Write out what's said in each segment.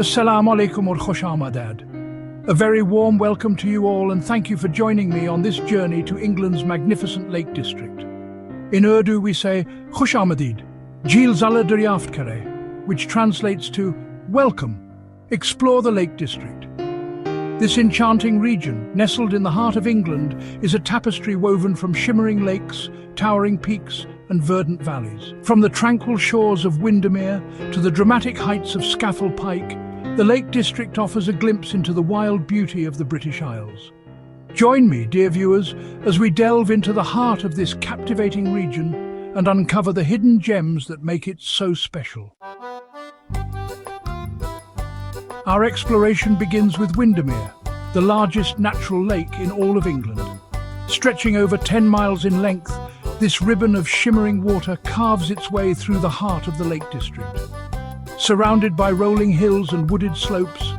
Assalamu alaikum or khosh amadad. A very warm welcome to you all and thank you for joining me on this journey to England's magnificent Lake District. In Urdu we say khosh amadid, Jeel Zala Daryaft Kare, which translates to welcome, explore the Lake District. This enchanting region, nestled in the heart of England, is a tapestry woven from shimmering lakes, towering peaks and verdant valleys. From the tranquil shores of Windermere to the dramatic heights of Scafell Pike, the Lake District offers a glimpse into the wild beauty of the British Isles. Join me, dear viewers, as we delve into the heart of this captivating region and uncover the hidden gems that make it so special. Our exploration begins with Windermere, the largest natural lake in all of England. Stretching over 10 miles in length, this ribbon of shimmering water carves its way through the heart of the Lake District. Surrounded by rolling hills and wooded slopes,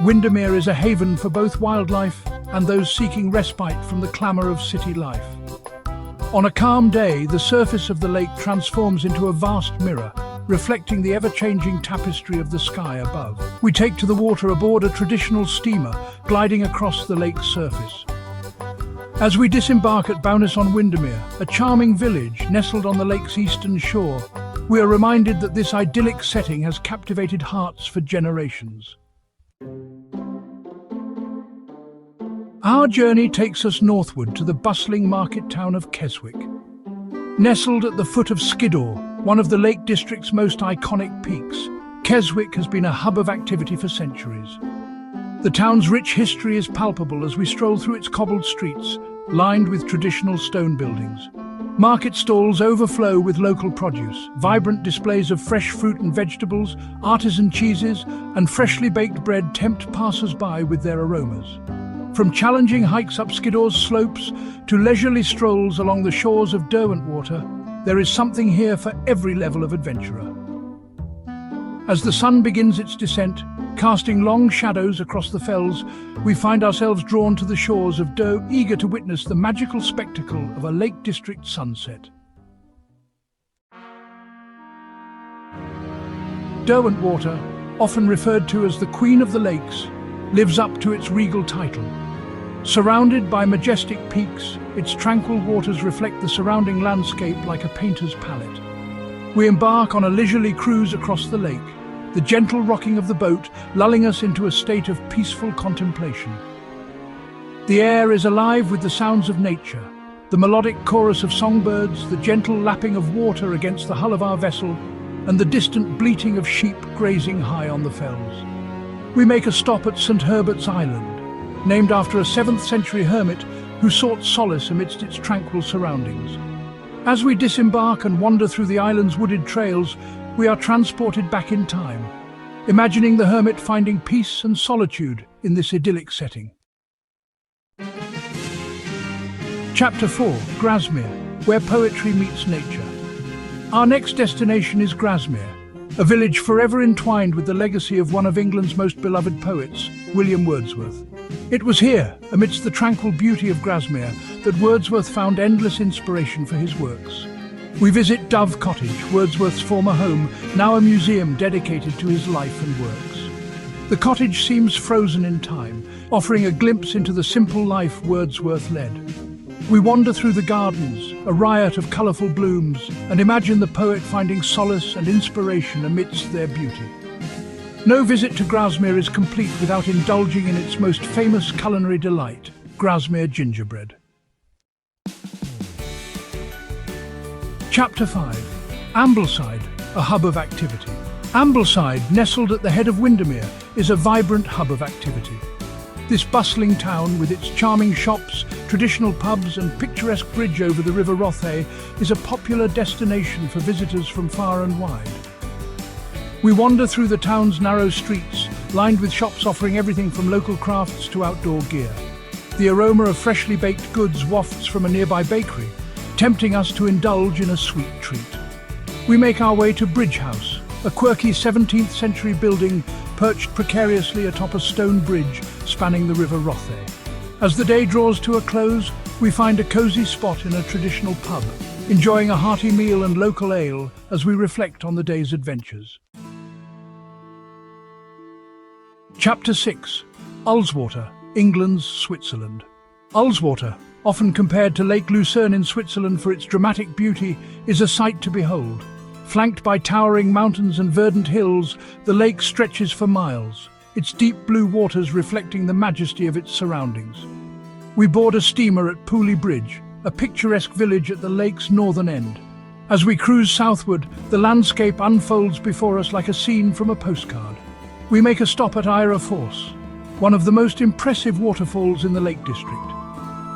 Windermere is a haven for both wildlife and those seeking respite from the clamour of city life. On a calm day, the surface of the lake transforms into a vast mirror, reflecting the ever-changing tapestry of the sky above. We take to the water aboard a traditional steamer, gliding across the lake's surface. As we disembark at Bowness-on-Windermere, a charming village nestled on the lake's eastern shore, we are reminded that this idyllic setting has captivated hearts for generations. Our journey takes us northward to the bustling market town of Keswick. Nestled at the foot of Skiddaw, one of the Lake District's most iconic peaks, Keswick has been a hub of activity for centuries. The town's rich history is palpable as we stroll through its cobbled streets, lined with traditional stone buildings. Market stalls overflow with local produce, vibrant displays of fresh fruit and vegetables, artisan cheeses, and freshly baked bread tempt passers-by with their aromas. From challenging hikes up Skiddaw's slopes to leisurely strolls along the shores of Derwentwater, there is something here for every level of adventurer. As the sun begins its descent, casting long shadows across the fells, we find ourselves drawn to the shores of Doe, eager to witness the magical spectacle of a Lake District sunset. Derwentwater, often referred to as the Queen of the Lakes, lives up to its regal title. Surrounded by majestic peaks, its tranquil waters reflect the surrounding landscape like a painter's palette. We embark on a leisurely cruise across the lake, the gentle rocking of the boat lulling us into a state of peaceful contemplation. The air is alive with the sounds of nature, the melodic chorus of songbirds, the gentle lapping of water against the hull of our vessel, and the distant bleating of sheep grazing high on the fells. We make a stop at St. Herbert's Island, named after a 7th century hermit who sought solace amidst its tranquil surroundings. As we disembark and wander through the island's wooded trails, we are transported back in time, imagining the hermit finding peace and solitude in this idyllic setting. Chapter 4, Grasmere, where poetry meets nature. Our next destination is Grasmere, a village forever entwined with the legacy of one of England's most beloved poets, William Wordsworth. It was here, amidst the tranquil beauty of Grasmere, that Wordsworth found endless inspiration for his works. We visit Dove Cottage, Wordsworth's former home, now a museum dedicated to his life and works. The cottage seems frozen in time, offering a glimpse into the simple life Wordsworth led. We wander through the gardens, a riot of colourful blooms, and imagine the poet finding solace and inspiration amidst their beauty. No visit to Grasmere is complete without indulging in its most famous culinary delight, Grasmere gingerbread. Chapter 5. Ambleside, a hub of activity. Ambleside, nestled at the head of Windermere, is a vibrant hub of activity. This bustling town, with its charming shops, traditional pubs and picturesque bridge over the River Rothay, is a popular destination for visitors from far and wide. We wander through the town's narrow streets, lined with shops offering everything from local crafts to outdoor gear. The aroma of freshly baked goods wafts from a nearby bakery, tempting us to indulge in a sweet treat. We make our way to Bridge House, a quirky 17th century building perched precariously atop a stone bridge spanning the River Rothay. As the day draws to a close, we find a cosy spot in a traditional pub, enjoying a hearty meal and local ale as we reflect on the day's adventures. Chapter 6. Ullswater, England's Switzerland. Ullswater, often compared to Lake Lucerne in Switzerland for its dramatic beauty, is a sight to behold. Flanked by towering mountains and verdant hills, the lake stretches for miles, its deep blue waters reflecting the majesty of its surroundings. We board a steamer at Pooley Bridge, a picturesque village at the lake's northern end. As we cruise southward, the landscape unfolds before us like a scene from a postcard. We make a stop at Aira, one of the most impressive waterfalls in the Lake District.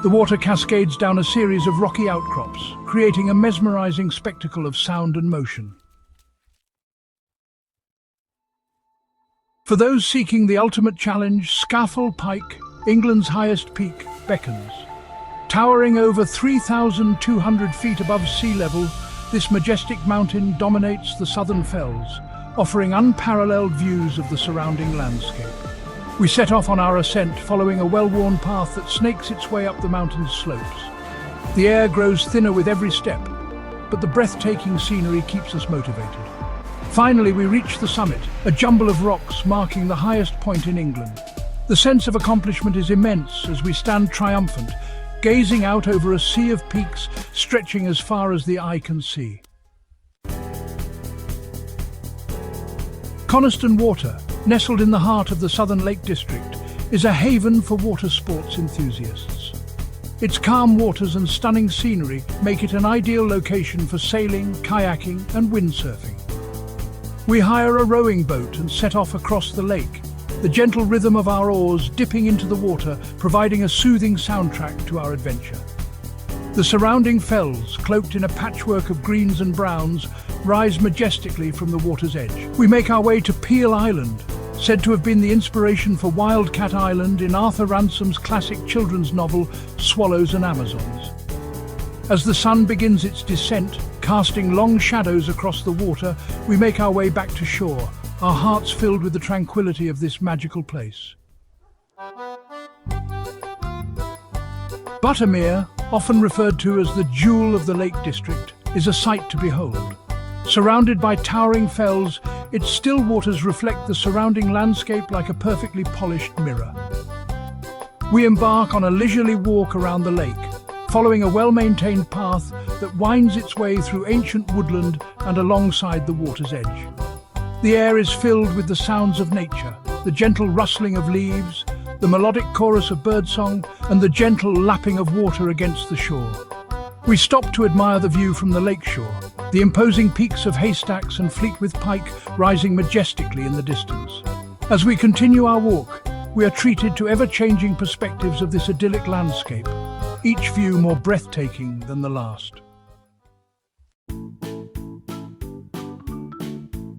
The water cascades down a series of rocky outcrops, creating a mesmerizing spectacle of sound and motion. For those seeking the ultimate challenge, Scafell Pike, England's highest peak, beckons. Towering over 3,200 feet above sea level, this majestic mountain dominates the southern fells, offering unparalleled views of the surrounding landscape. We set off on our ascent, following a well-worn path that snakes its way up the mountain's slopes. The air grows thinner with every step, but the breathtaking scenery keeps us motivated. Finally, we reach the summit, a jumble of rocks marking the highest point in England. The sense of accomplishment is immense as we stand triumphant, gazing out over a sea of peaks stretching as far as the eye can see. Coniston Water, nestled in the heart of the Southern Lake District, is a haven for water sports enthusiasts. Its calm waters and stunning scenery make it an ideal location for sailing, kayaking, and windsurfing. We hire a rowing boat and set off across the lake, the gentle rhythm of our oars dipping into the water, providing a soothing soundtrack to our adventure. The surrounding fells, cloaked in a patchwork of greens and browns, rise majestically from the water's edge. We make our way to Peel Island, said to have been the inspiration for Wildcat Island in Arthur Ransom's classic children's novel, Swallows and Amazons. As the sun begins its descent, casting long shadows across the water, we make our way back to shore, our hearts filled with the tranquility of this magical place. Buttermere, often referred to as the jewel of the Lake District, is a sight to behold. Surrounded by towering fells, its still waters reflect the surrounding landscape like a perfectly polished mirror. We embark on a leisurely walk around the lake, following a well-maintained path that winds its way through ancient woodland and alongside the water's edge. The air is filled with the sounds of nature, the gentle rustling of leaves, the melodic chorus of birdsong, and the gentle lapping of water against the shore. We stop to admire the view from the lakeshore, the imposing peaks of Haystacks and Fleetwith Pike rising majestically in the distance. As we continue our walk, we are treated to ever-changing perspectives of this idyllic landscape, each view more breathtaking than the last.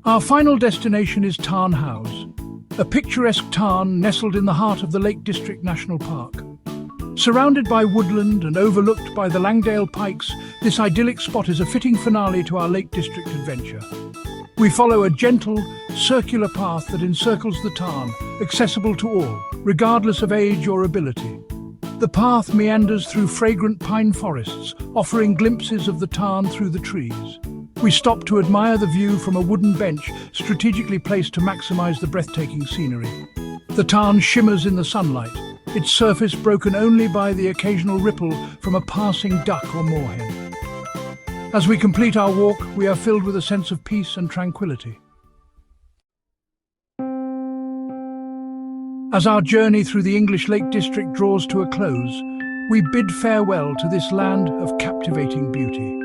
Our final destination is Tarn House, a picturesque tarn nestled in the heart of the Lake District National Park. Surrounded by woodland and overlooked by the Langdale Pikes, this idyllic spot is a fitting finale to our Lake District adventure. We follow a gentle, circular path that encircles the tarn, accessible to all, regardless of age or ability. The path meanders through fragrant pine forests, offering glimpses of the tarn through the trees. We stop to admire the view from a wooden bench strategically placed to maximize the breathtaking scenery. The tarn shimmers in the sunlight, its surface broken only by the occasional ripple from a passing duck or moorhen. As we complete our walk, we are filled with a sense of peace and tranquility. As our journey through the English Lake District draws to a close, we bid farewell to this land of captivating beauty.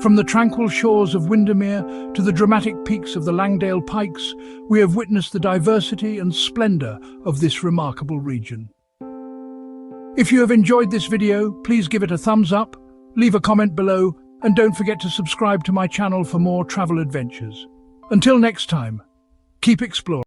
From the tranquil shores of Windermere to the dramatic peaks of the Langdale Pikes, we have witnessed the diversity and splendor of this remarkable region. If you have enjoyed this video, please give it a thumbs up, leave a comment below, and don't forget to subscribe to my channel for more travel adventures. Until next time, keep exploring.